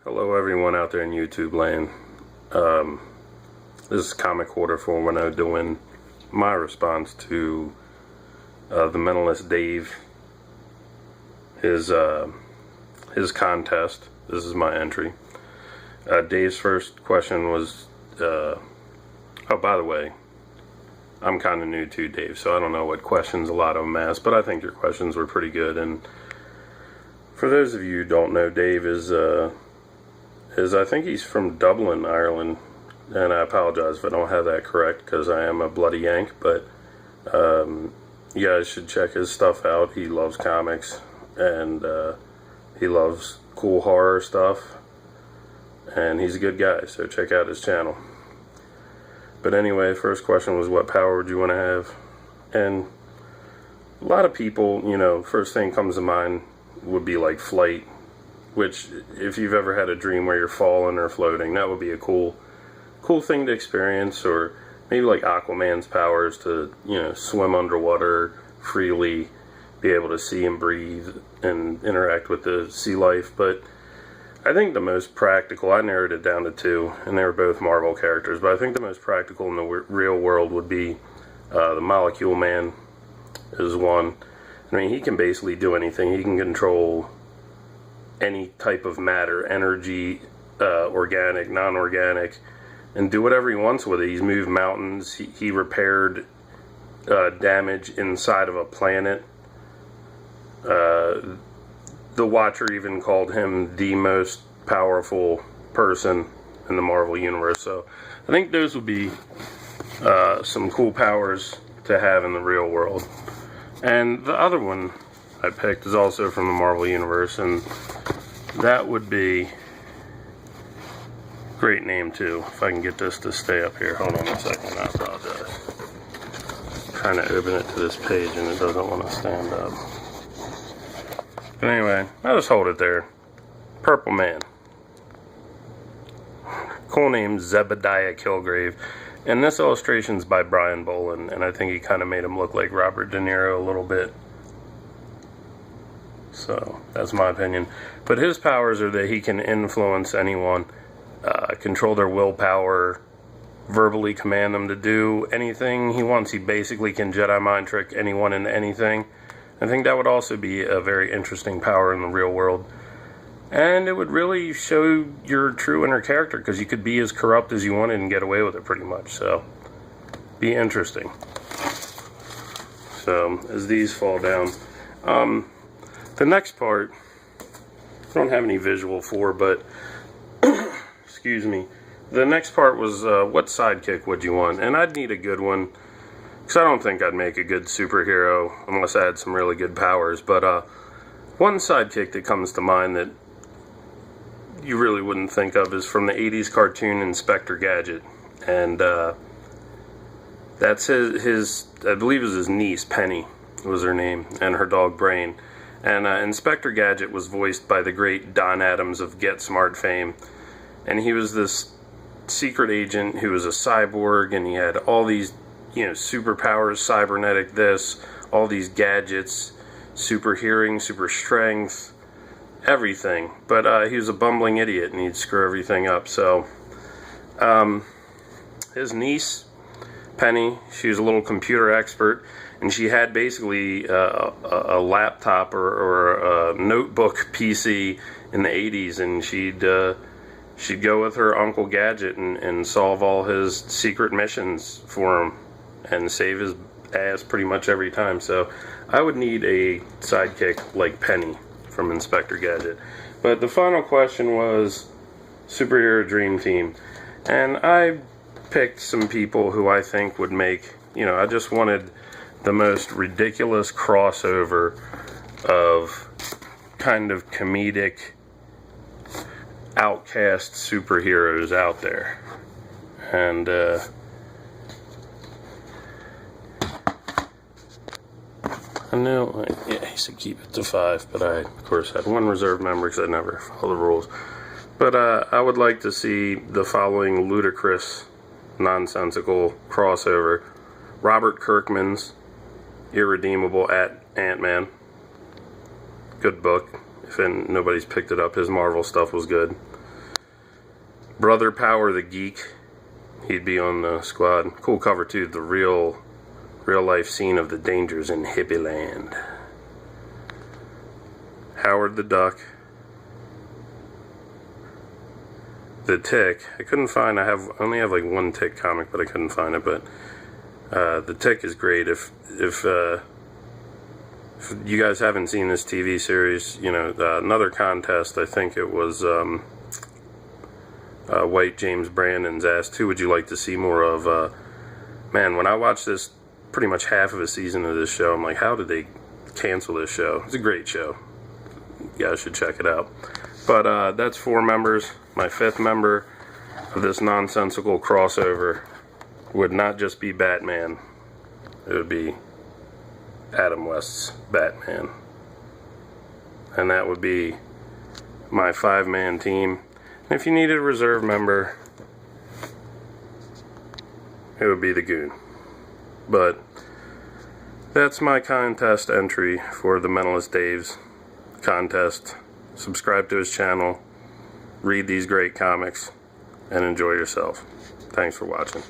Hello everyone out there in YouTube land. This is Comic Quarter 410 doing my response to TheMentalistDave, his contest. This is my entry. Dave's first question was, oh, by the way, I'm kind of new to Dave, so I don't know what questions a lot of them asked, but I think your questions were pretty good. And for those of you who don't know, Dave is I think he's from Dublin, Ireland, and I apologize if I don't have that correct because I am a bloody Yank, but you guys should check his stuff out. He loves comics, and he loves cool horror stuff, and he's a good guy, so check out his channel. But anyway, first question was, what power would you want to have? And a lot of people, you know, first thing comes to mind would be like flight, which if you've ever had a dream where you're falling or floating, that would be a cool thing to experience. Or maybe like Aquaman's powers to, you know, swim underwater freely, be able to see and breathe and interact with the sea life. But I think the most practical, I narrowed it down to two, and they were both Marvel characters, but I think the most practical in the real world would be the Molecule Man is one. I mean, he can basically do anything. He can control any type of matter, energy, organic, non-organic, and do whatever he wants with it. He's moved mountains. He repaired damage inside of a planet. The Watcher even called him the most powerful person in the Marvel Universe. So I think those would be some cool powers to have in the real world. And the other one I picked is also from the Marvel Universe, and that would be, great name too, if I can get this to stay up here. Hold on a second, I apologize. I'm trying to open it to this page and it doesn't want to stand up. But anyway, I'll just hold it there. Purple Man. Cool name, Zebediah Kilgrave. And this illustration's by Brian Boland, and I think he kind of made him look like Robert De Niro a little bit. So, that's my opinion. But his powers are that he can influence anyone, control their willpower, verbally command them to do anything he wants. He basically can Jedi mind trick anyone into anything. I think that would also be a very interesting power in the real world. And it would really show your true inner character, because you could be as corrupt as you wanted and get away with it pretty much. So, be interesting. So, as these fall down. The next part, I don't have any visual for, but, excuse me. The next part was, what sidekick would you want? And I'd need a good one, because I don't think I'd make a good superhero unless I had some really good powers. But one sidekick that comes to mind that you really wouldn't think of is from the 80s cartoon Inspector Gadget. And that's his I believe it was his niece, Penny was her name, and her dog Brain. And Inspector Gadget was voiced by the great Don Adams of Get Smart fame. And he was this secret agent who was a cyborg, and he had all these, you know, superpowers, cybernetic this, all these gadgets, super hearing, super strength, everything. But he was a bumbling idiot, and he'd screw everything up. So his niece, Penny, she was a little computer expert, and she had basically a laptop or a notebook PC in the 80s, and she'd go with her Uncle Gadget and solve all his secret missions for him and save his ass pretty much every time. So I would need a sidekick like Penny from Inspector Gadget. But the final question was superhero dream team, and I picked some people who I think would make, you know, I just wanted the most ridiculous crossover of kind of comedic outcast superheroes out there. And I know, yeah, he said keep it to 5, but I, of course, had one reserve member because I never follow the rules. But I would like to see the following ludicrous, nonsensical crossover. Robert Kirkman's Irredeemable Ant-Man. Good book. If nobody's picked it up, his Marvel stuff was good. Brother Power the Geek, he'd be on the squad. Cool cover too, the real life scene of the dangers in hippie land. Howard the Duck. The Tick, I couldn't find, I only have like one Tick comic, but I couldn't find it. But the Tick is great. If you guys haven't seen this TV series, you know, another contest, I think it was White James Brandon's asked, who would you like to see more of? Man, when I watched this, pretty much half of a season of this show, I'm like, how did they cancel this show? It's a great show. You guys should check it out. But that's 4 members. My 5th member of this nonsensical crossover would not just be Batman. It would be Adam West's Batman. And that would be my 5-man team. And if you needed a reserve member, it would be the Goon. But that's my contest entry for the Mentalist Dave's contest. Subscribe to his channel, read these great comics, and enjoy yourself. Thanks for watching.